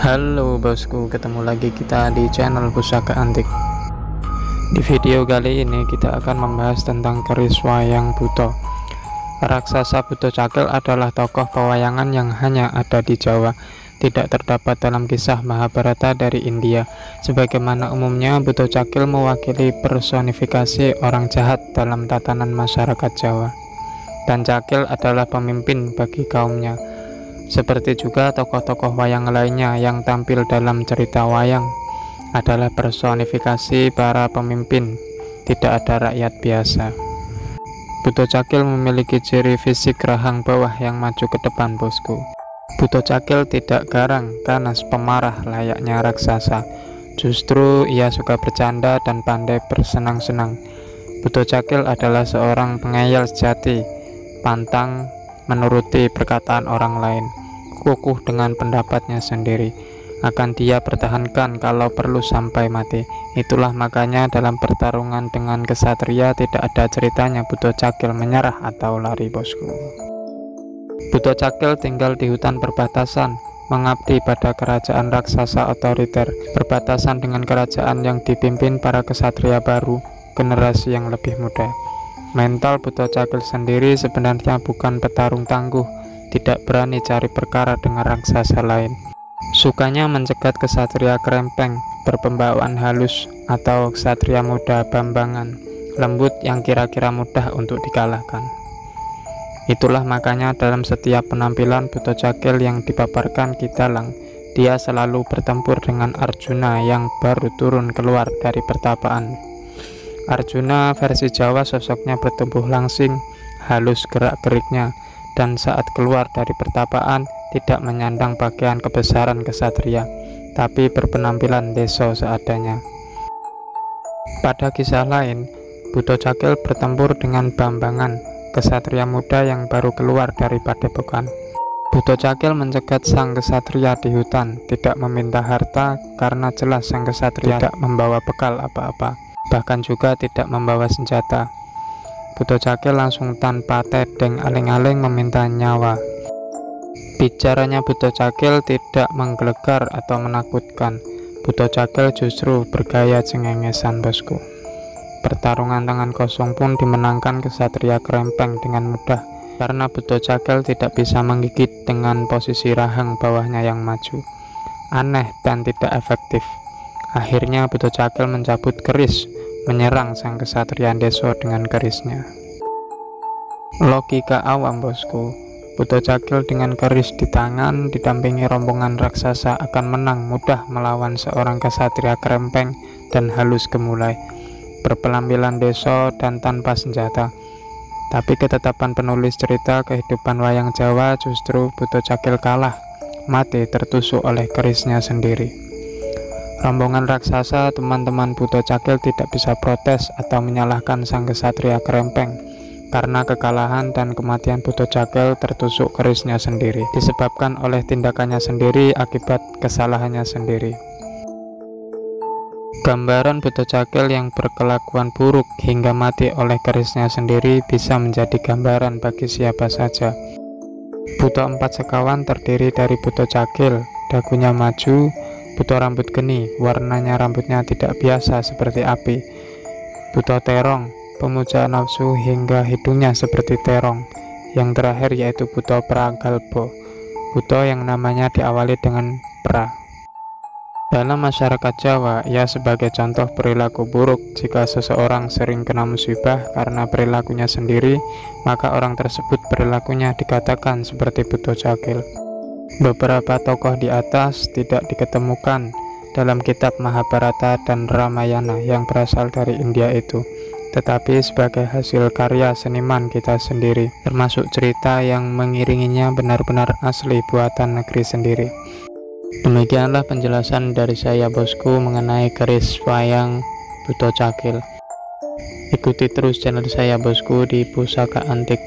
Halo bosku, ketemu lagi kita di channel Pusaka Antik. Di video kali ini kita akan membahas tentang keris wayang Buto. Raksasa Buto Cakil adalah tokoh pewayangan yang hanya ada di Jawa, tidak terdapat dalam kisah Mahabharata dari India. Sebagaimana umumnya, Buto Cakil mewakili personifikasi orang jahat dalam tatanan masyarakat Jawa, dan Cakil adalah pemimpin bagi kaumnya. Seperti juga tokoh-tokoh wayang lainnya yang tampil dalam cerita wayang adalah personifikasi para pemimpin, tidak ada rakyat biasa. Buto Cakil memiliki ciri fisik rahang bawah yang maju ke depan bosku. Buto Cakil tidak garang, ganas, pemarah layaknya raksasa. Justru ia suka bercanda dan pandai bersenang-senang. Buto Cakil adalah seorang pengeyel sejati, pantang menuruti perkataan orang lain, kukuh dengan pendapatnya sendiri, akan dia pertahankan kalau perlu sampai mati. Itulah makanya dalam pertarungan dengan kesatria tidak ada ceritanya Buto Cakil menyerah atau lari bosku. Buto Cakil tinggal di hutan perbatasan, mengabdi pada kerajaan raksasa otoriter, berbatasan dengan kerajaan yang dipimpin para kesatria baru, generasi yang lebih muda. Mental Buto Cakil sendiri sebenarnya bukan petarung tangguh, tidak berani cari perkara dengan raksasa lain. Sukanya mencegat kesatria krempeng, berpembawaan halus, atau kesatria muda bambangan, lembut yang kira-kira mudah untuk dikalahkan. Itulah makanya dalam setiap penampilan Buto Cakil yang dipaparkan Ki Dalang, dia selalu bertempur dengan Arjuna yang baru turun keluar dari pertapaan. Arjuna versi Jawa sosoknya bertubuh langsing, halus gerak-geriknya, dan saat keluar dari pertapaan tidak menyandang pakaian kebesaran kesatria, tapi berpenampilan deso seadanya. Pada kisah lain, Buto Cakil bertempur dengan Bambangan, kesatria muda yang baru keluar dari padepokan. Buto Cakil mencegat sang kesatria di hutan, tidak meminta harta karena jelas sang kesatria tidak membawa bekal apa-apa, bahkan juga tidak membawa senjata. Buto Cakil langsung tanpa tedeng aling-aling meminta nyawa. Bicaranya Buto Cakil tidak menggelegar atau menakutkan. Buto Cakil justru bergaya cengengesan bosku. Pertarungan tangan kosong pun dimenangkan kesatria krempeng dengan mudah, karena Buto Cakil tidak bisa menggigit dengan posisi rahang bawahnya yang maju. Aneh dan tidak efektif. Akhirnya Buto Cakil mencabut keris, menyerang sang kesatria deso dengan kerisnya. Logika awam bosku, Buto Cakil dengan keris di tangan didampingi rombongan raksasa akan menang mudah melawan seorang kesatria krempeng dan halus gemulai, berpenampilan deso dan tanpa senjata. Tapi ketetapan penulis cerita kehidupan wayang Jawa justru Buto Cakil kalah, mati tertusuk oleh kerisnya sendiri. Rombongan raksasa teman-teman Buto Cakil tidak bisa protes atau menyalahkan sang kesatria krempeng, karena kekalahan dan kematian Buto Cakil tertusuk kerisnya sendiri, disebabkan oleh tindakannya sendiri akibat kesalahannya sendiri. Gambaran Buto Cakil yang berkelakuan buruk hingga mati oleh kerisnya sendiri bisa menjadi gambaran bagi siapa saja. Buto Empat Sekawan terdiri dari Buto Cakil, dagunya maju, Buto Rambut Geni, warnanya rambutnya tidak biasa seperti api, Buto Terong, pemuja nafsu hingga hidungnya seperti terong. Yang terakhir yaitu Buto Pragalbo, Buto yang namanya diawali dengan pra. Dalam masyarakat Jawa, ia sebagai contoh perilaku buruk. Jika seseorang sering kena musibah karena perilakunya sendiri, maka orang tersebut perilakunya dikatakan seperti Buto Cakil. Beberapa tokoh di atas tidak diketemukan dalam kitab Mahabharata dan Ramayana yang berasal dari India itu, tetapi sebagai hasil karya seniman kita sendiri, termasuk cerita yang mengiringinya benar-benar asli buatan negeri sendiri. Demikianlah penjelasan dari saya bosku mengenai keris wayang Buto Cakil. Ikuti terus channel saya bosku di Pusaka Antik.